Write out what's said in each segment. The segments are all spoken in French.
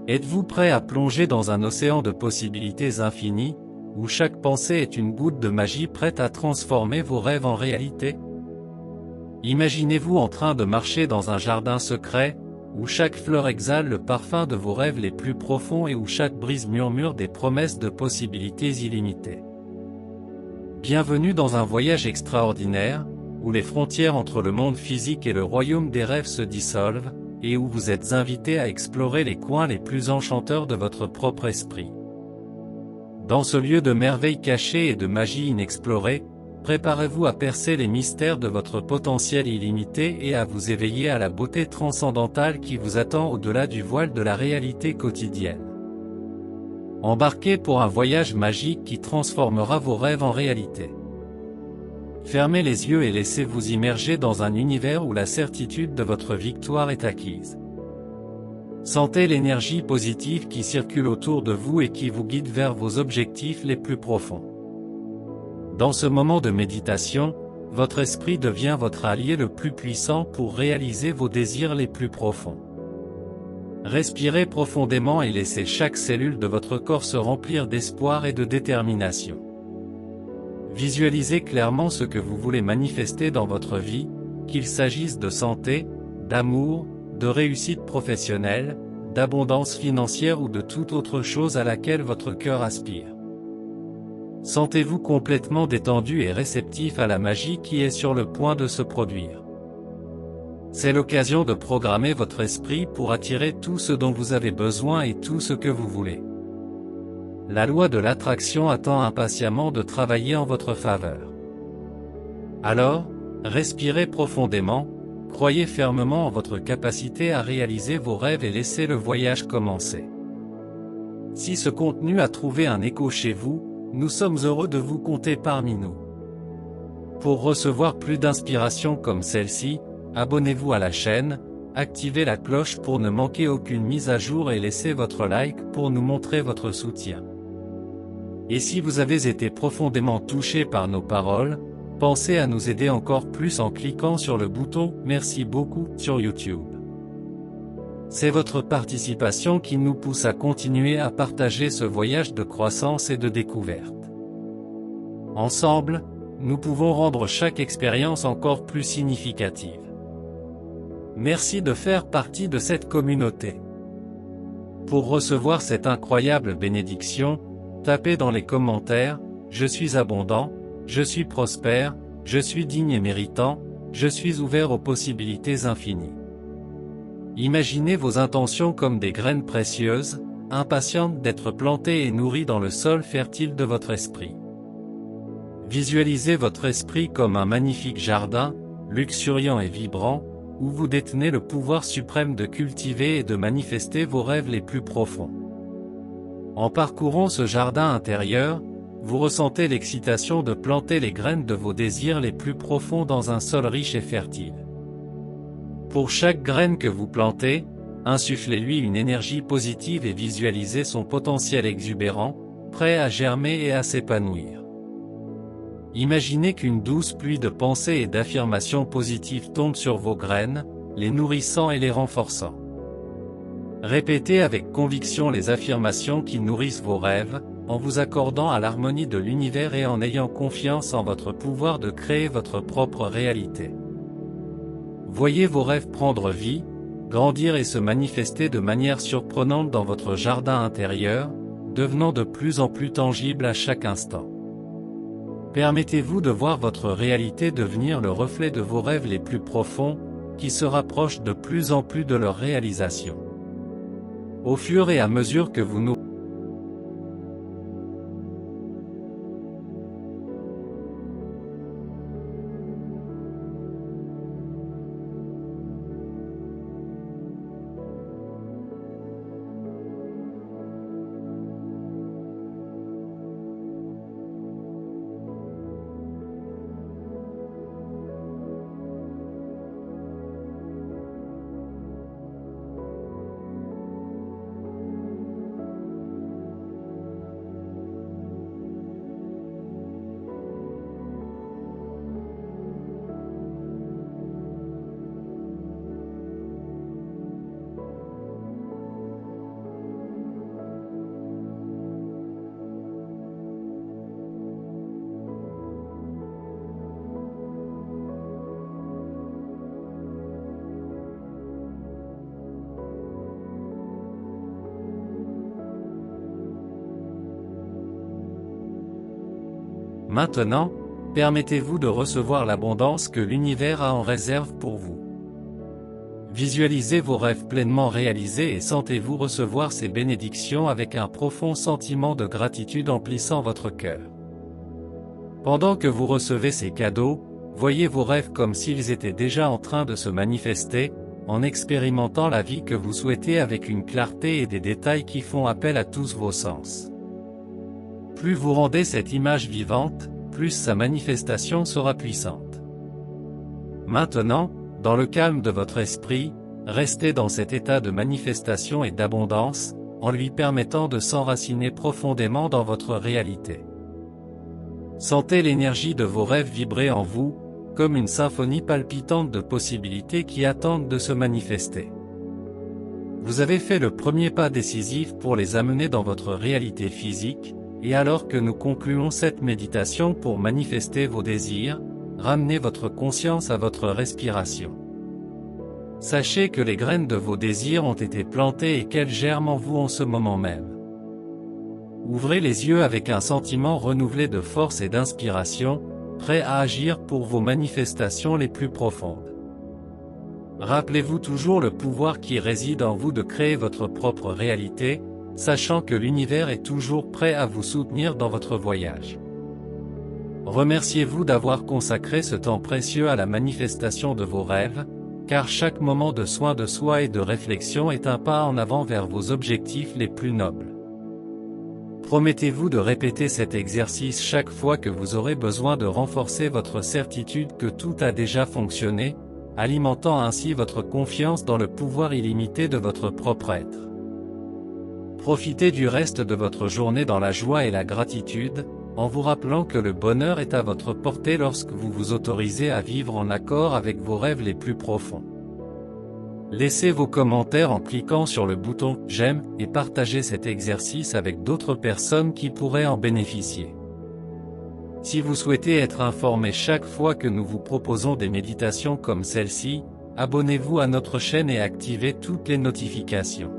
Êtes-vous prêt à plonger dans un océan de possibilités infinies, où chaque pensée est une goutte de magie prête à transformer vos rêves en réalité? Imaginez-vous en train de marcher dans un jardin secret, où chaque fleur exhale le parfum de vos rêves les plus profonds et où chaque brise murmure des promesses de possibilités illimitées. Bienvenue dans un voyage extraordinaire, où les frontières entre le monde physique et le royaume des rêves se dissolvent, et où vous êtes invité à explorer les coins les plus enchanteurs de votre propre esprit. Dans ce lieu de merveilles cachées et de magie inexplorée, préparez-vous à percer les mystères de votre potentiel illimité et à vous éveiller à la beauté transcendantale qui vous attend au-delà du voile de la réalité quotidienne. Embarquez pour un voyage magique qui transformera vos rêves en réalité. Fermez les yeux et laissez-vous immerger dans un univers où la certitude de votre victoire est acquise. Sentez l'énergie positive qui circule autour de vous et qui vous guide vers vos objectifs les plus profonds. Dans ce moment de méditation, votre esprit devient votre allié le plus puissant pour réaliser vos désirs les plus profonds. Respirez profondément et laissez chaque cellule de votre corps se remplir d'espoir et de détermination. Visualisez clairement ce que vous voulez manifester dans votre vie, qu'il s'agisse de santé, d'amour, de réussite professionnelle, d'abondance financière ou de toute autre chose à laquelle votre cœur aspire. Sentez-vous complètement détendu et réceptif à la magie qui est sur le point de se produire. C'est l'occasion de programmer votre esprit pour attirer tout ce dont vous avez besoin et tout ce que vous voulez. La loi de l'attraction attend impatiemment de travailler en votre faveur. Alors, respirez profondément, croyez fermement en votre capacité à réaliser vos rêves et laissez le voyage commencer. Si ce contenu a trouvé un écho chez vous, nous sommes heureux de vous compter parmi nous. Pour recevoir plus d'inspirations comme celle-ci, abonnez-vous à la chaîne, activez la cloche pour ne manquer aucune mise à jour et laissez votre like pour nous montrer votre soutien. Et si vous avez été profondément touché par nos paroles, pensez à nous aider encore plus en cliquant sur le bouton « Merci beaucoup » sur YouTube. C'est votre participation qui nous pousse à continuer à partager ce voyage de croissance et de découverte. Ensemble, nous pouvons rendre chaque expérience encore plus significative. Merci de faire partie de cette communauté. Pour recevoir cette incroyable bénédiction, tapez dans les commentaires « Je suis abondant, je suis prospère, je suis digne et méritant, je suis ouvert aux possibilités infinies ». Imaginez vos intentions comme des graines précieuses, impatientes d'être plantées et nourries dans le sol fertile de votre esprit. Visualisez votre esprit comme un magnifique jardin, luxuriant et vibrant, où vous détenez le pouvoir suprême de cultiver et de manifester vos rêves les plus profonds. En parcourant ce jardin intérieur, vous ressentez l'excitation de planter les graines de vos désirs les plus profonds dans un sol riche et fertile. Pour chaque graine que vous plantez, insufflez-lui une énergie positive et visualisez son potentiel exubérant, prêt à germer et à s'épanouir. Imaginez qu'une douce pluie de pensées et d'affirmations positives tombe sur vos graines, les nourrissant et les renforçant. Répétez avec conviction les affirmations qui nourrissent vos rêves, en vous accordant à l'harmonie de l'univers et en ayant confiance en votre pouvoir de créer votre propre réalité. Voyez vos rêves prendre vie, grandir et se manifester de manière surprenante dans votre jardin intérieur, devenant de plus en plus tangible à chaque instant. Permettez-vous de voir votre réalité devenir le reflet de vos rêves les plus profonds, qui se rapprochent de plus en plus de leur réalisation. Au fur et à mesure que vous nous Maintenant, permettez-vous de recevoir l'abondance que l'univers a en réserve pour vous. Visualisez vos rêves pleinement réalisés et sentez-vous recevoir ces bénédictions avec un profond sentiment de gratitude emplissant votre cœur. Pendant que vous recevez ces cadeaux, voyez vos rêves comme s'ils étaient déjà en train de se manifester, en expérimentant la vie que vous souhaitez avec une clarté et des détails qui font appel à tous vos sens. Plus vous rendez cette image vivante, plus sa manifestation sera puissante. Maintenant, dans le calme de votre esprit, restez dans cet état de manifestation et d'abondance, en lui permettant de s'enraciner profondément dans votre réalité. Sentez l'énergie de vos rêves vibrer en vous, comme une symphonie palpitante de possibilités qui attendent de se manifester. Vous avez fait le premier pas décisif pour les amener dans votre réalité physique, et alors que nous concluons cette méditation pour manifester vos désirs, ramenez votre conscience à votre respiration. Sachez que les graines de vos désirs ont été plantées et qu'elles germent en vous en ce moment même. Ouvrez les yeux avec un sentiment renouvelé de force et d'inspiration, prêt à agir pour vos manifestations les plus profondes. Rappelez-vous toujours le pouvoir qui réside en vous de créer votre propre réalité, sachant que l'univers est toujours prêt à vous soutenir dans votre voyage. Remerciez-vous d'avoir consacré ce temps précieux à la manifestation de vos rêves, car chaque moment de soin de soi et de réflexion est un pas en avant vers vos objectifs les plus nobles. Promettez-vous de répéter cet exercice chaque fois que vous aurez besoin de renforcer votre certitude que tout a déjà fonctionné, alimentant ainsi votre confiance dans le pouvoir illimité de votre propre être. Profitez du reste de votre journée dans la joie et la gratitude, en vous rappelant que le bonheur est à votre portée lorsque vous vous autorisez à vivre en accord avec vos rêves les plus profonds. Laissez vos commentaires en cliquant sur le bouton « J'aime » et partagez cet exercice avec d'autres personnes qui pourraient en bénéficier. Si vous souhaitez être informé chaque fois que nous vous proposons des méditations comme celle-ci, abonnez-vous à notre chaîne et activez toutes les notifications.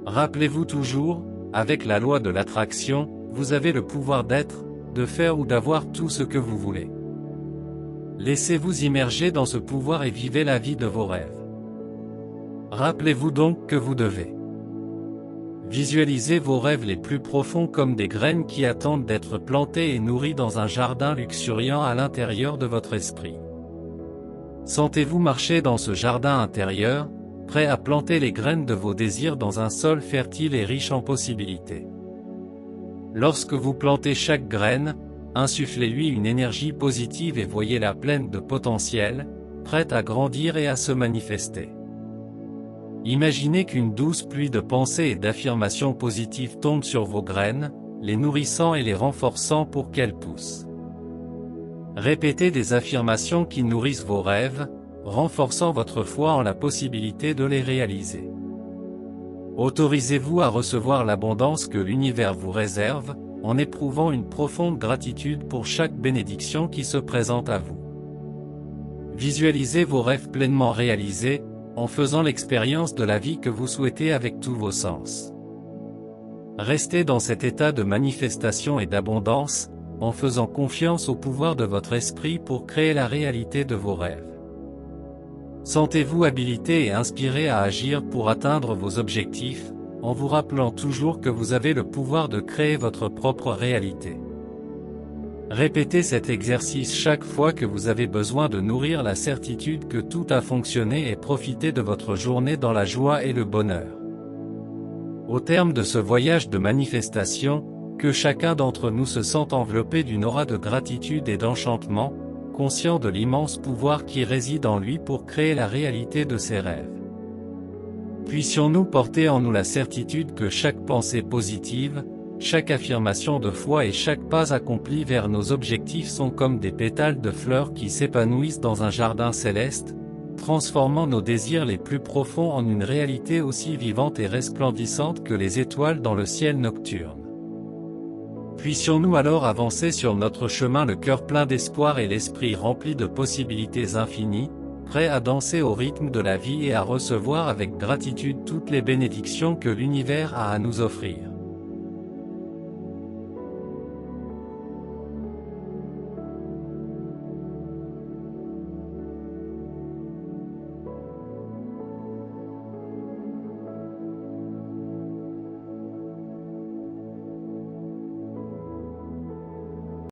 Rappelez-vous toujours, avec la loi de l'attraction, vous avez le pouvoir d'être, de faire ou d'avoir tout ce que vous voulez. Laissez-vous immerger dans ce pouvoir et vivez la vie de vos rêves. Rappelez-vous donc que vous devez visualiser vos rêves les plus profonds comme des graines qui attendent d'être plantées et nourries dans un jardin luxuriant à l'intérieur de votre esprit. Sentez-vous marcher dans ce jardin intérieur, prêt à planter les graines de vos désirs dans un sol fertile et riche en possibilités. Lorsque vous plantez chaque graine, insufflez-lui une énergie positive et voyez-la pleine de potentiel, prête à grandir et à se manifester. Imaginez qu'une douce pluie de pensées et d'affirmations positives tombe sur vos graines, les nourrissant et les renforçant pour qu'elles poussent. Répétez des affirmations qui nourrissent vos rêves, renforçant votre foi en la possibilité de les réaliser. Autorisez-vous à recevoir l'abondance que l'univers vous réserve, en éprouvant une profonde gratitude pour chaque bénédiction qui se présente à vous. Visualisez vos rêves pleinement réalisés, en faisant l'expérience de la vie que vous souhaitez avec tous vos sens. Restez dans cet état de manifestation et d'abondance, en faisant confiance au pouvoir de votre esprit pour créer la réalité de vos rêves. Sentez-vous habilité et inspiré à agir pour atteindre vos objectifs, en vous rappelant toujours que vous avez le pouvoir de créer votre propre réalité. Répétez cet exercice chaque fois que vous avez besoin de nourrir la certitude que tout a fonctionné et profitez de votre journée dans la joie et le bonheur. Au terme de ce voyage de manifestation, que chacun d'entre nous se sente enveloppé d'une aura de gratitude et d'enchantement, conscient de l'immense pouvoir qui réside en lui pour créer la réalité de ses rêves. Puissions-nous porter en nous la certitude que chaque pensée positive, chaque affirmation de foi et chaque pas accompli vers nos objectifs sont comme des pétales de fleurs qui s'épanouissent dans un jardin céleste, transformant nos désirs les plus profonds en une réalité aussi vivante et resplendissante que les étoiles dans le ciel nocturne. Puissions-nous alors avancer sur notre chemin le cœur plein d'espoir et l'esprit rempli de possibilités infinies, prêts à danser au rythme de la vie et à recevoir avec gratitude toutes les bénédictions que l'univers a à nous offrir.